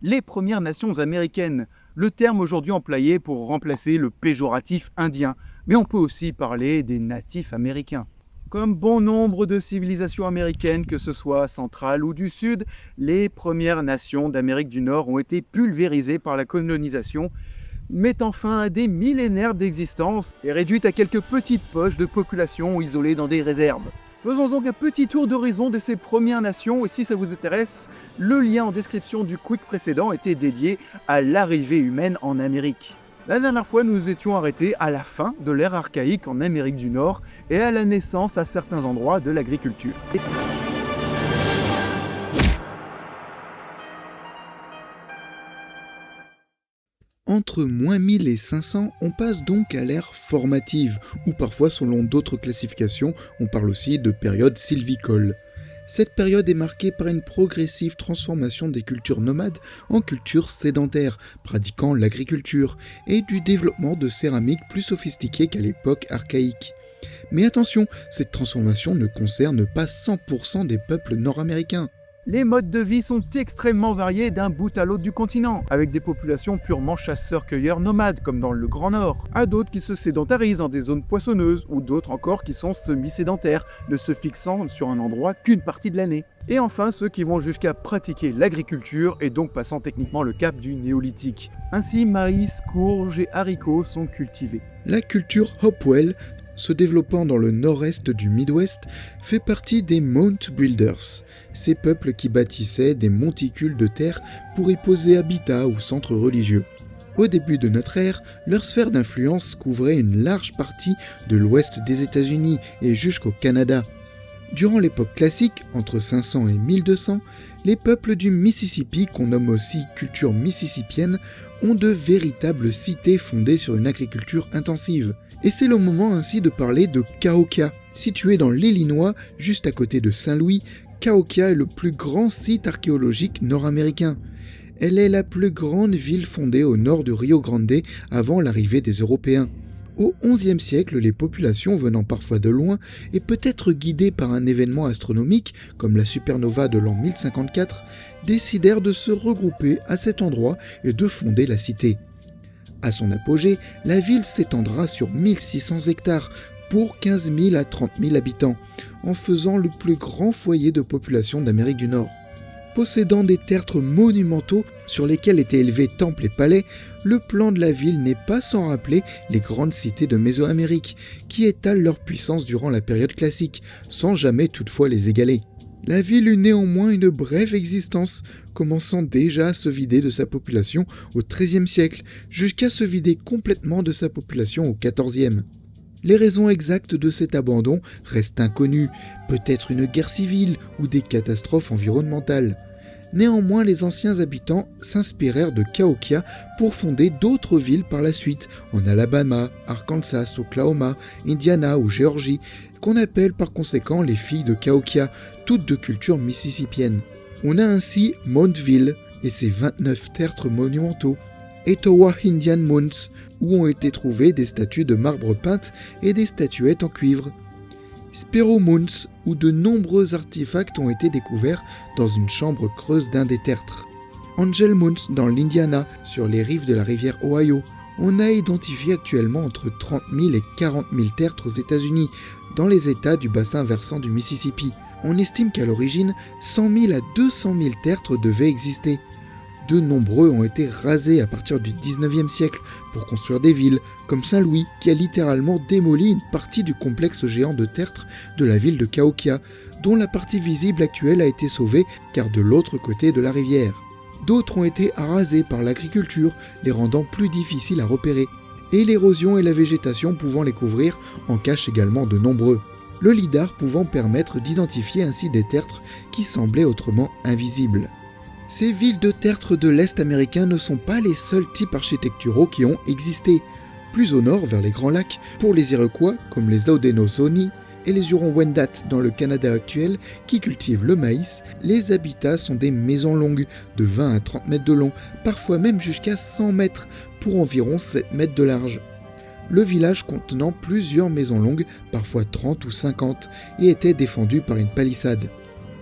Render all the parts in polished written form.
les Premières Nations américaines, le terme aujourd'hui employé pour remplacer le péjoratif indien, mais on peut aussi parler des natifs américains. Comme bon nombre de civilisations américaines, que ce soit centrales ou du Sud, les Premières Nations d'Amérique du Nord ont été pulvérisées par la colonisation, mettant fin à des millénaires d'existence et réduites à quelques petites poches de population isolées dans des réserves. Faisons donc un petit tour d'horizon de ces Premières Nations et si ça vous intéresse, le lien en description du quick précédent était dédié à l'arrivée humaine en Amérique. La dernière fois, nous nous étions arrêtés à la fin de l'ère archaïque en Amérique du Nord et à la naissance à certains endroits de l'agriculture. Entre moins 1000 et 500, on passe donc à l'ère formative, ou parfois selon d'autres classifications, on parle aussi de période sylvicole. Cette période est marquée par une progressive transformation des cultures nomades en cultures sédentaires, pratiquant l'agriculture, et du développement de céramiques plus sophistiquées qu'à l'époque archaïque. Mais attention, cette transformation ne concerne pas 100% des peuples nord-américains. Les modes de vie sont extrêmement variés d'un bout à l'autre du continent, avec des populations purement chasseurs-cueilleurs nomades, comme dans le Grand Nord, à d'autres qui se sédentarisent dans des zones poissonneuses, ou d'autres encore qui sont semi-sédentaires, ne se fixant sur un endroit qu'une partie de l'année. Et enfin ceux qui vont jusqu'à pratiquer l'agriculture et donc passant techniquement le cap du néolithique. Ainsi maïs, courges et haricots sont cultivés. La culture Hopewell, se développant dans le nord-est du Midwest, fait partie des Mound Builders, ces peuples qui bâtissaient des monticules de terre pour y poser habitat ou centres religieux. Au début de notre ère, leur sphère d'influence couvrait une large partie de l'ouest des États-Unis et jusqu'au Canada. Durant l'époque classique, entre 500 et 1200, les peuples du Mississippi, qu'on nomme aussi culture mississippienne, ont de véritables cités fondées sur une agriculture intensive. Et c'est le moment ainsi de parler de Cahokia. Située dans l'Illinois, juste à côté de Saint-Louis, Cahokia est le plus grand site archéologique nord-américain. Elle est la plus grande ville fondée au nord du Rio Grande avant l'arrivée des Européens. Au XIe siècle, les populations venant parfois de loin et peut-être guidées par un événement astronomique comme la supernova de l'an 1054, décidèrent de se regrouper à cet endroit et de fonder la cité. À son apogée, la ville s'étendra sur 1600 hectares pour 15 000 à 30 000 habitants, en faisant le plus grand foyer de population d'Amérique du Nord. Possédant des tertres monumentaux sur lesquels étaient élevés temples et palais, le plan de la ville n'est pas sans rappeler les grandes cités de Mésoamérique, qui étalent leur puissance durant la période classique, sans jamais toutefois les égaler. La ville eut néanmoins une brève existence, commençant déjà à se vider de sa population au XIIIe siècle, jusqu'à se vider complètement de sa population au XIVe. Les raisons exactes de cet abandon restent inconnues, peut-être une guerre civile ou des catastrophes environnementales. Néanmoins, les anciens habitants s'inspirèrent de Cahokia pour fonder d'autres villes par la suite, en Alabama, Arkansas, Oklahoma, Indiana ou Géorgie, qu'on appelle par conséquent les filles de Cahokia, toutes de culture mississippienne. On a ainsi Moundville et ses 29 tertres monumentaux, Etowah Indian Mounds, où ont été trouvées des statues de marbre peintes et des statuettes en cuivre. Sparrow Mounds, où de nombreux artefacts ont été découverts dans une chambre creuse d'un des tertres. Angel Mounds dans l'Indiana, sur les rives de la rivière Ohio. On a identifié actuellement entre 30 000 et 40 000 tertres aux États-Unis, dans les États du bassin versant du Mississippi. On estime qu'à l'origine, 100 000 à 200 000 tertres devaient exister. De nombreux ont été rasés à partir du 19e siècle pour construire des villes, comme Saint-Louis, qui a littéralement démoli une partie du complexe géant de tertres de la ville de Cahokia, dont la partie visible actuelle a été sauvée car de l'autre côté de la rivière. D'autres ont été arasés par l'agriculture, les rendant plus difficiles à repérer, et l'érosion et la végétation pouvant les couvrir en cachent également de nombreux. Le lidar pouvant permettre d'identifier ainsi des tertres qui semblaient autrement invisibles. Ces villes de tertres de l'Est américain ne sont pas les seuls types architecturaux qui ont existé. Plus au nord, vers les Grands Lacs, pour les Iroquois, comme les Haudenosaunee, et les Hurons-Wendat dans le Canada actuel, qui cultivent le maïs, les habitats sont des maisons longues, de 20 à 30 mètres de long, parfois même jusqu'à 100 mètres, pour environ 7 mètres de large. Le village contenant plusieurs maisons longues, parfois 30 ou 50, et était défendu par une palissade.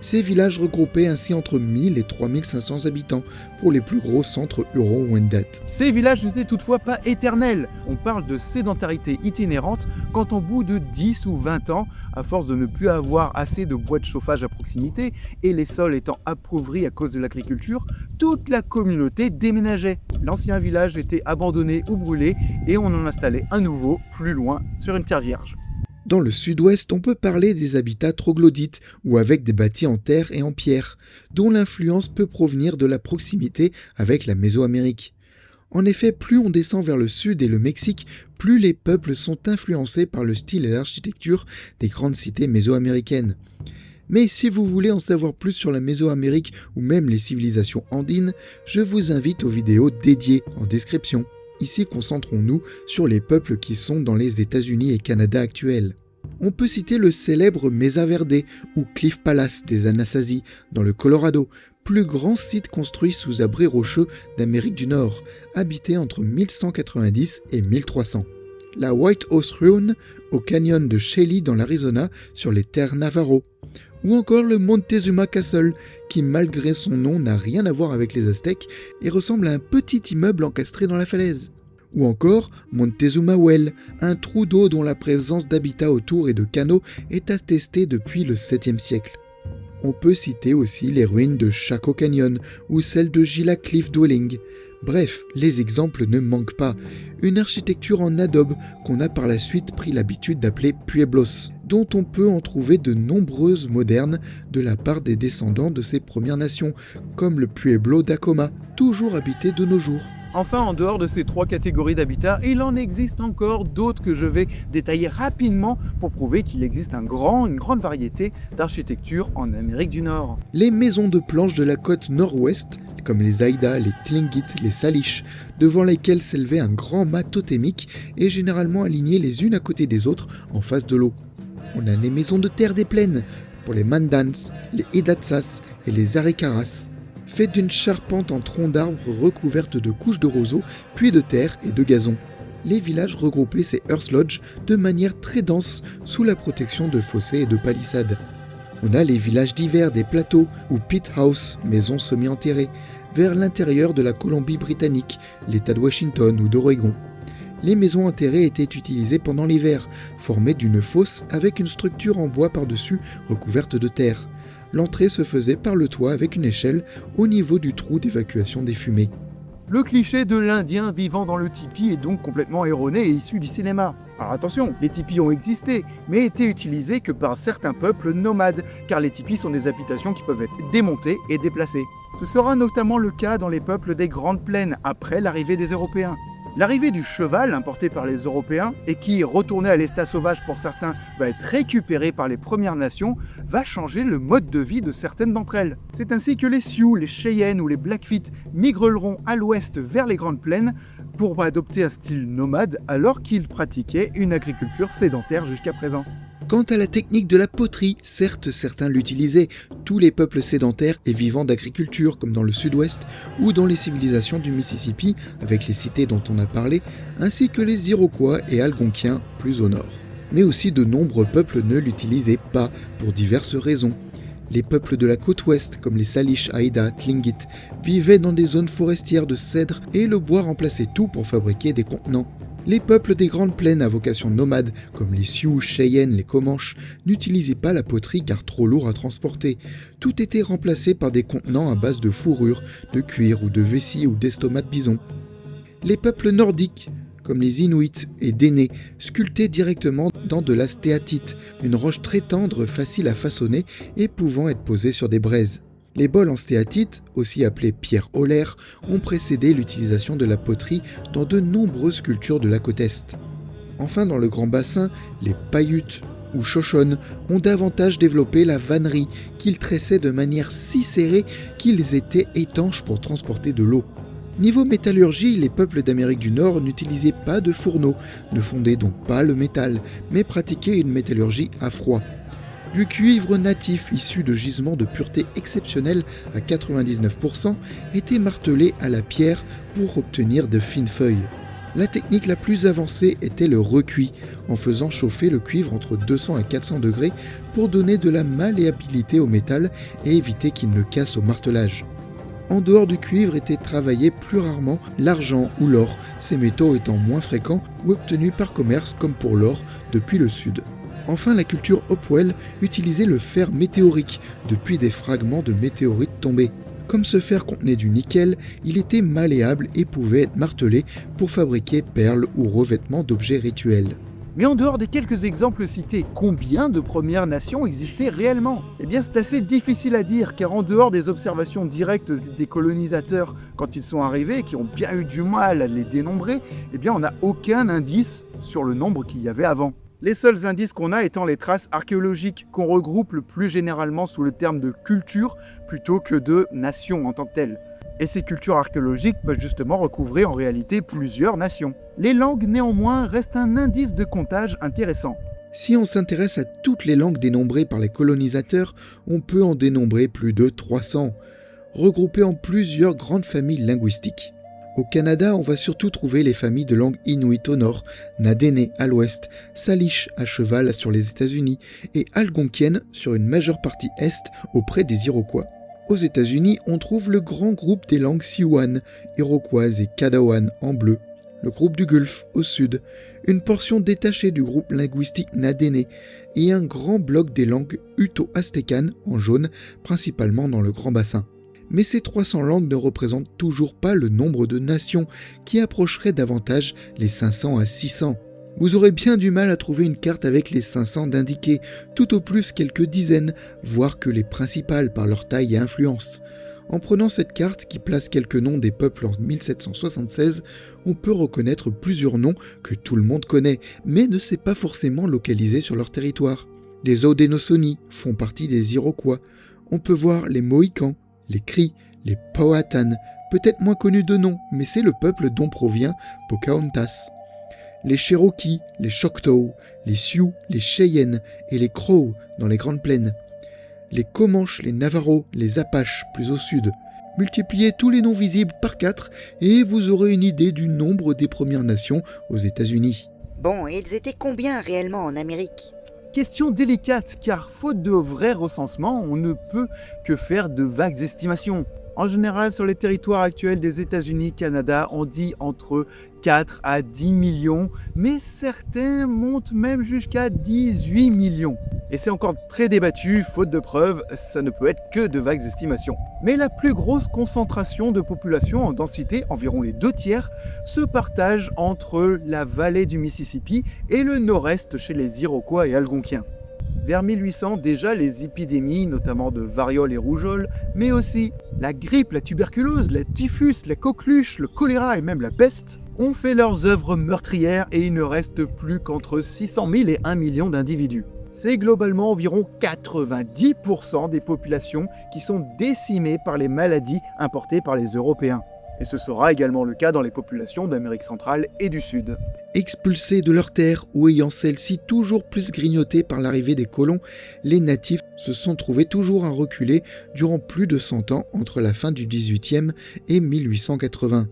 Ces villages regroupaient ainsi entre 1000 et 3500 habitants pour les plus gros centres Euro-Wendat. Ces villages n'étaient toutefois pas éternels. On parle de sédentarité itinérante quand au bout de 10 ou 20 ans, à force de ne plus avoir assez de bois de chauffage à proximité et les sols étant appauvris à cause de l'agriculture, toute la communauté déménageait. L'ancien village était abandonné ou brûlé et on en installait un nouveau plus loin sur une terre vierge. Dans le sud-ouest, on peut parler des habitats troglodytes ou avec des bâtis en terre et en pierre, dont l'influence peut provenir de la proximité avec la Mésoamérique. En effet, plus on descend vers le sud et le Mexique, plus les peuples sont influencés par le style et l'architecture des grandes cités mésoaméricaines. Mais si vous voulez en savoir plus sur la Mésoamérique ou même les civilisations andines, je vous invite aux vidéos dédiées en description. Ici, concentrons-nous sur les peuples qui sont dans les États-Unis et Canada actuels. On peut citer le célèbre Mesa Verde ou Cliff Palace des Anasazi dans le Colorado, plus grand site construit sous abri rocheux d'Amérique du Nord, habité entre 1190 et 1300. La White House Ruin au canyon de Shelly dans l'Arizona sur les terres Navarro. Ou encore le Montezuma Castle, qui malgré son nom n'a rien à voir avec les Aztèques et ressemble à un petit immeuble encastré dans la falaise. Ou encore Montezuma Well, un trou d'eau dont la présence d'habitats autour et de canaux est attestée depuis le 7e siècle. On peut citer aussi les ruines de Chaco Canyon ou celles de Gila Cliff Dwelling. Bref, les exemples ne manquent pas. Une architecture en adobe qu'on a par la suite pris l'habitude d'appeler pueblos, dont on peut en trouver de nombreuses modernes de la part des descendants de ces Premières Nations, comme le Pueblo d'Acoma, toujours habité de nos jours. Enfin, en dehors de ces 3 catégories d'habitats, il en existe encore d'autres que je vais détailler rapidement pour prouver qu'il existe une grande variété d'architecture en Amérique du Nord. Les maisons de planches de la côte nord-ouest, comme les Aïda, les Tlingit, les Salish, devant lesquelles s'élevait un grand mât totémique et généralement alignées les unes à côté des autres en face de l'eau. On a les maisons de terre des plaines, pour les Mandans, les Hidatsas et les Arikaras, faites d'une charpente en troncs d'arbres recouverte de couches de roseaux, puis de terre et de gazon. Les villages regroupaient ces Earth Lodge de manière très dense, sous la protection de fossés et de palissades. On a les villages d'hiver des plateaux, ou pit house, maisons semi-enterrées, vers l'intérieur de la Colombie-Britannique, l'État de Washington ou d'Oregon. Les maisons enterrées étaient utilisées pendant l'hiver, formées d'une fosse avec une structure en bois par-dessus recouverte de terre. L'entrée se faisait par le toit avec une échelle au niveau du trou d'évacuation des fumées. Le cliché de l'Indien vivant dans le tipi est donc complètement erroné et issu du cinéma. Alors attention, les tipis ont existé, mais étaient utilisés que par certains peuples nomades, car les tipis sont des habitations qui peuvent être démontées et déplacées. Ce sera notamment le cas dans les peuples des Grandes Plaines, après l'arrivée des Européens. L'arrivée du cheval, importé par les Européens, et qui, retourné à l'état sauvage pour certains, va être récupéré par les Premières Nations, va changer le mode de vie de certaines d'entre elles. C'est ainsi que les Sioux, les Cheyennes ou les Blackfeet migreront à l'ouest vers les Grandes Plaines pour adopter un style nomade alors qu'ils pratiquaient une agriculture sédentaire jusqu'à présent. Quant à la technique de la poterie, certes certains l'utilisaient, tous les peuples sédentaires et vivant d'agriculture comme dans le sud-ouest ou dans les civilisations du Mississippi avec les cités dont on a parlé, ainsi que les Iroquois et Algonquiens plus au nord. Mais aussi de nombreux peuples ne l'utilisaient pas pour diverses raisons. Les peuples de la côte ouest, comme les Salish, Aïda, Tlingit, vivaient dans des zones forestières de cèdres et le bois remplaçait tout pour fabriquer des contenants. Les peuples des Grandes Plaines à vocation nomade, comme les Sioux, Cheyennes, les Comanches, n'utilisaient pas la poterie car trop lourd à transporter. Tout était remplacé par des contenants à base de fourrure, de cuir ou de vessie ou d'estomac de bison. Les peuples nordiques, comme les Inuits et Dénés, sculptaient directement dans de la stéatite, une roche très tendre, facile à façonner et pouvant être posée sur des braises. Les bols en stéatite, aussi appelés pierres olaires, ont précédé l'utilisation de la poterie dans de nombreuses cultures de la côte Est. Enfin, dans le Grand Bassin, les Paiutes ou Shoshones ont davantage développé la vannerie, qu'ils tressaient de manière si serrée qu'ils étaient étanches pour transporter de l'eau. Niveau métallurgie, les peuples d'Amérique du Nord n'utilisaient pas de fourneaux, ne fondaient donc pas le métal, mais pratiquaient une métallurgie à froid. Du cuivre natif issu de gisements de pureté exceptionnelle à 99% était martelé à la pierre pour obtenir de fines feuilles. La technique la plus avancée était le recuit, en faisant chauffer le cuivre entre 200 et 400 degrés pour donner de la malléabilité au métal et éviter qu'il ne casse au martelage. En dehors du cuivre étaient travaillés plus rarement l'argent ou l'or, ces métaux étant moins fréquents ou obtenus par commerce comme pour l'or depuis le sud. Enfin, la culture Hopewell utilisait le fer météorique depuis des fragments de météorites tombés. Comme ce fer contenait du nickel, il était malléable et pouvait être martelé pour fabriquer perles ou revêtements d'objets rituels. Mais en dehors des quelques exemples cités, combien de Premières Nations existaient réellement ? Eh bien, c'est assez difficile à dire, car en dehors des observations directes des colonisateurs quand ils sont arrivés, et qui ont bien eu du mal à les dénombrer, eh bien, on n'a aucun indice sur le nombre qu'il y avait avant. Les seuls indices qu'on a étant les traces archéologiques, qu'on regroupe le plus généralement sous le terme de culture plutôt que de nation en tant que telle. Et ces cultures archéologiques peuvent justement recouvrer en réalité plusieurs nations. Les langues néanmoins restent un indice de comptage intéressant. Si on s'intéresse à toutes les langues dénombrées par les colonisateurs, on peut en dénombrer plus de 300, regroupées en plusieurs grandes familles linguistiques. Au Canada, on va surtout trouver les familles de langues inuit au nord, Nadéné à l'ouest, Salish à cheval sur les États-Unis et Algonquienne sur une majeure partie est auprès des Iroquois. Aux États-Unis, on trouve le grand groupe des langues Siouan, iroquoises et Kadawan en bleu, le groupe du Gulf au sud, une portion détachée du groupe linguistique Nadéné et un grand bloc des langues uto-aztécanes en jaune, principalement dans le Grand Bassin. Mais ces 300 langues ne représentent toujours pas le nombre de nations qui approcherait davantage les 500 à 600. Vous aurez bien du mal à trouver une carte avec les 500 d'indiqués, tout au plus quelques dizaines, voire que les principales par leur taille et influence. En prenant cette carte qui place quelques noms des peuples en 1776, on peut reconnaître plusieurs noms que tout le monde connaît, mais ne sait pas forcément localiser sur leur territoire. Les Haudenosaunee font partie des Iroquois. On peut voir les Mohicans, les Cris, les Powhatan, peut-être moins connus de nom, mais c'est le peuple dont provient Pocahontas. Les Cherokees, les Choctaw, les Sioux, les Cheyennes et les Crows dans les Grandes Plaines. Les Comanches, les Navajos, les Apaches plus au sud. Multipliez tous les noms visibles par 4 et vous aurez une idée du nombre des Premières Nations aux États-Unis. Bon, et ils étaient combien réellement en Amérique ? Question délicate, car faute de vrai recensement, on ne peut que faire de vagues estimations. En général, sur les territoires actuels des États-Unis, Canada, on dit entre 4 à 10 millions, mais certains montent même jusqu'à 18 millions. Et c'est encore très débattu, faute de preuves, ça ne peut être que de vagues estimations. Mais la plus grosse concentration de population en densité, environ les 2/3, se partage entre la vallée du Mississippi et le nord-est chez les Iroquois et Algonquiens. Vers 1800, déjà les épidémies, notamment de variole et rougeole, mais aussi la grippe, la tuberculose, la typhus, la coqueluche, le choléra et même la peste, ont fait leurs œuvres meurtrières et il ne reste plus qu'entre 600 000 et 1 million d'individus. C'est globalement environ 90% des populations qui sont décimées par les maladies importées par les Européens. Et ce sera également le cas dans les populations d'Amérique centrale et du Sud. Expulsés de leurs terres ou ayant celles-ci toujours plus grignotées par l'arrivée des colons, les natifs se sont trouvés toujours à reculer durant plus de 100 ans entre la fin du XVIIIe et 1880.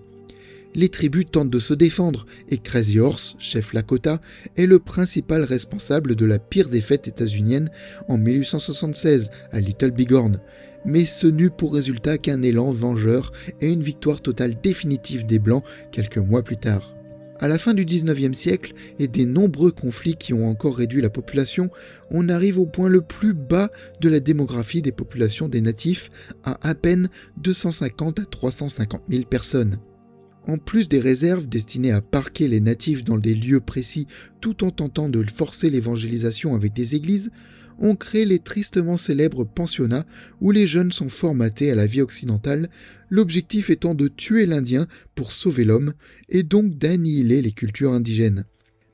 Les tribus tentent de se défendre et Crazy Horse, chef Lakota, est le principal responsable de la pire défaite états-unienne en 1876 à Little Bighorn. Mais ce n'eut pour résultat qu'un élan vengeur et une victoire totale définitive des Blancs quelques mois plus tard. À la fin du XIXe siècle et des nombreux conflits qui ont encore réduit la population, on arrive au point le plus bas de la démographie des populations des natifs à peine 250 à 350 000 personnes. En plus des réserves destinées à parquer les natifs dans des lieux précis tout en tentant de forcer l'évangélisation avec des églises, on crée les tristement célèbres pensionnats où les jeunes sont formatés à la vie occidentale, l'objectif étant de tuer l'Indien pour sauver l'homme et donc d'annihiler les cultures indigènes.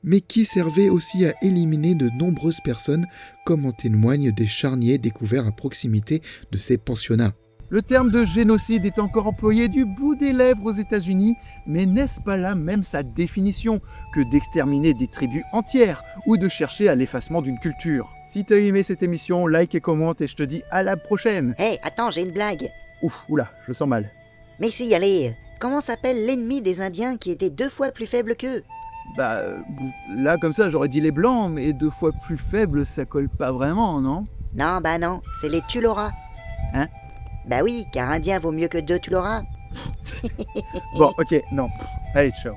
Mais qui servait aussi à éliminer de nombreuses personnes, comme en témoignent des charniers découverts à proximité de ces pensionnats. Le terme de génocide est encore employé du bout des lèvres aux États-Unis, mais n'est-ce pas là même sa définition que d'exterminer des tribus entières ou de chercher à l'effacement d'une culture? Si t'as aimé cette émission, like et commente et je te dis à la prochaine. Hé, attends, j'ai une blague. Ouf, oula, je le sens mal. Mais si, allez, Comment s'appelle l'ennemi des Indiens qui était 2 fois plus faible qu'eux? Bah, là, comme ça, j'aurais dit les Blancs, mais 2 fois plus faible, ça colle pas vraiment, non? Non, bah non, c'est les Tuloras. Hein? Bah oui, car Indien vaut mieux que 2 Tuloras. Bon, ok, non. Allez, ciao.